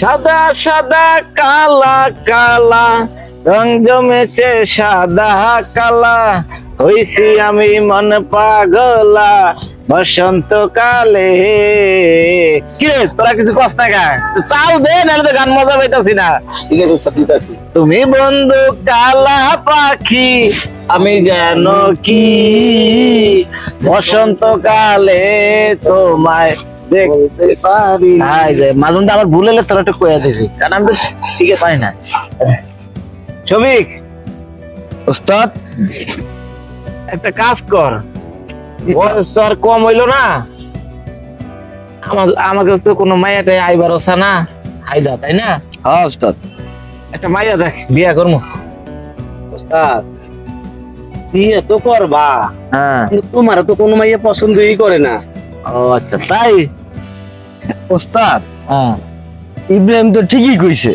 সাদা সাদা কালা কালা রং জমেছে সাদা কালা হইছি আমি মন পাগলা বসন্তকালে। কিরে তোরা কিছু কষ্ট না চাল দে, নাহলে তো গান মজা পাইতাছি না। ঠিক আছে উস্তাদ, দিতাছি। তুমি বন্ধু কালা পাখি আমি যেন কি বসন্তকালে তোমায় দেখতে পারি। মাঝে মধ্যে আমার ভুল হলে তোরা একটু কয়ে দিবি, কারণ আমি তো ঠিক আছে পারি না। শফিক উস্তাদ একটা কাজ কর, স্যার কম হইলো না, আমার কাছে তো কোনো মাইয়াটা আইবার ওসা না আইদা, তাই না? হ্যাঁ উস্তাদ, একটা মাইয়া দেখ, বিয়া করবো। উস্তাদ বিয়ে তো করবা, হ্যাঁ কিন্তু তোমার তো কোনো মাইয়া পছন্দই করে না। ও আচ্ছা তাই? উস্তাদ হ্যাঁ ইব্রাহিম তো ঠিকই কইছে,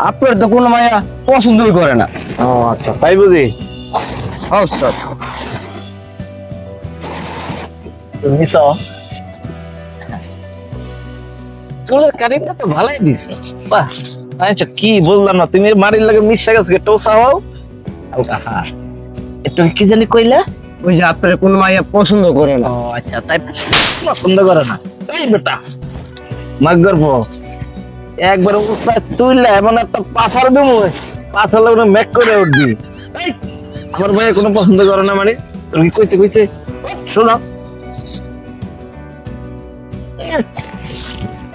আপনার তো কোনো মাইয়া পছন্দই করে না। ও আচ্ছা তাই বুঝি। হ্যাঁ উস্তাদ। তুমি চুলের কাটিংটা তো ভালোই দিছো, বাহ। আচ্ছা কি বুঝলাম না, তুমি মারির লাগে মিশা গেছে টোসা হও একটু কি জানি কইলা? ওই যে আপনার কোনো মাইয়া পছন্দ করে না। ও আচ্ছা তাই পছন্দ করে না। এই বেটা মাছ ধরবো একবার উস্তাদ তুইলা এমন একটা পাথর দেবো, পাথর লাগবে মেক করে উঠবি। এই আমার ভাই কোনো পছন্দ করে না মানে তুমি কইতে কইছে শোনো,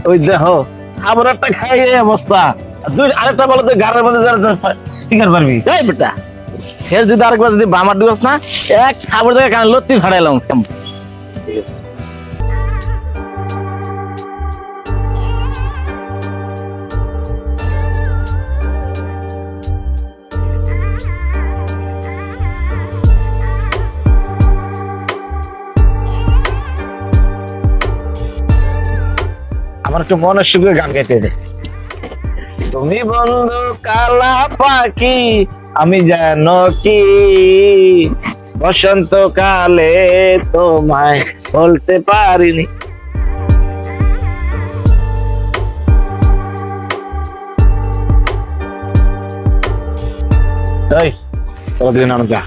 ওই দেখো খাবার একটা খাই অবস্থা, তুই আরেকটা বলো তুই গাড়ির মধ্যে চিকার পারবি। এই বেটা ফের যদি আরেকবার যদি বামার দিবস না এক খাবার থেকে কারণ লত্তি ভাড়াইলাম। ঠিক আছে আমার একটু মনের সুখে গান গাইতে দে। তুমি বন্ধু কালা পাখি আমি যেন কি বসন্তকালে তোমায় বলতে পারিনি। এই চলো দিন আনো যা।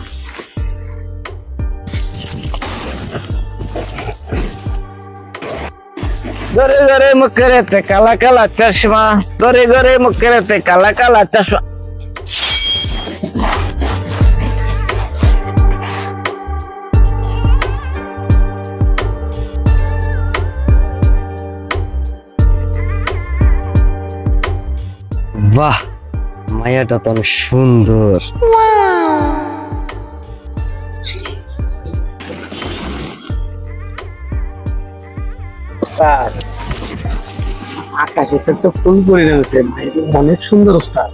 গরে গরে মুখরেতে কালা কালা চশমা, গরে গরে মুখরেতে কালা কালা চশমা। বাহ, মায়াটা তো অনেক সুন্দর। আকাশে তো ফুল পরে রয়েছে, অনেক সুন্দর উস্তাদ।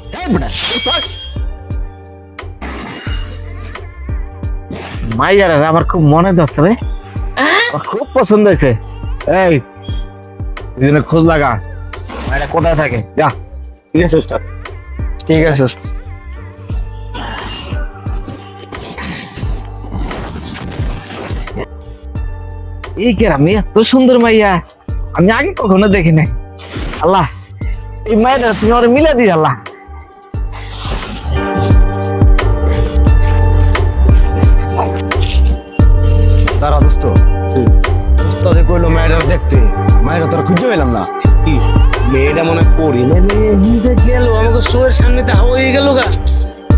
মাইয়ারা আমার খুব মনে ধরছে রে, আমার খুব পছন্দ হয়েছে। এই দুজনে খোঁজ লাগা, মাইরা কোথায় থাকে যা। ঠিক আছে উস্তাদ, ঠিক আছে উস্তাদ। এই কে আমি এত সুন্দর মাইয়া আমি আগে কখনো দেখি নাই। আল্লাহ এই মাইয়াটা তুমি আমার মিলা দিই আল্লাহ। দাঁড়া দোস্ত, উস্তাদে কইলো মেয়েটা দেখতে, মায়েরা তোর খুঁজে পেলাম না। কি মেয়েটা মনে করি নিজে গেল আমাকে শোয়ের সামনে তা হয়ে গেল গা,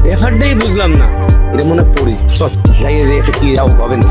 ব্যাপারটাই বুঝলাম না। এটা মনে করি চল যাই, এটা কি যাও হবে না।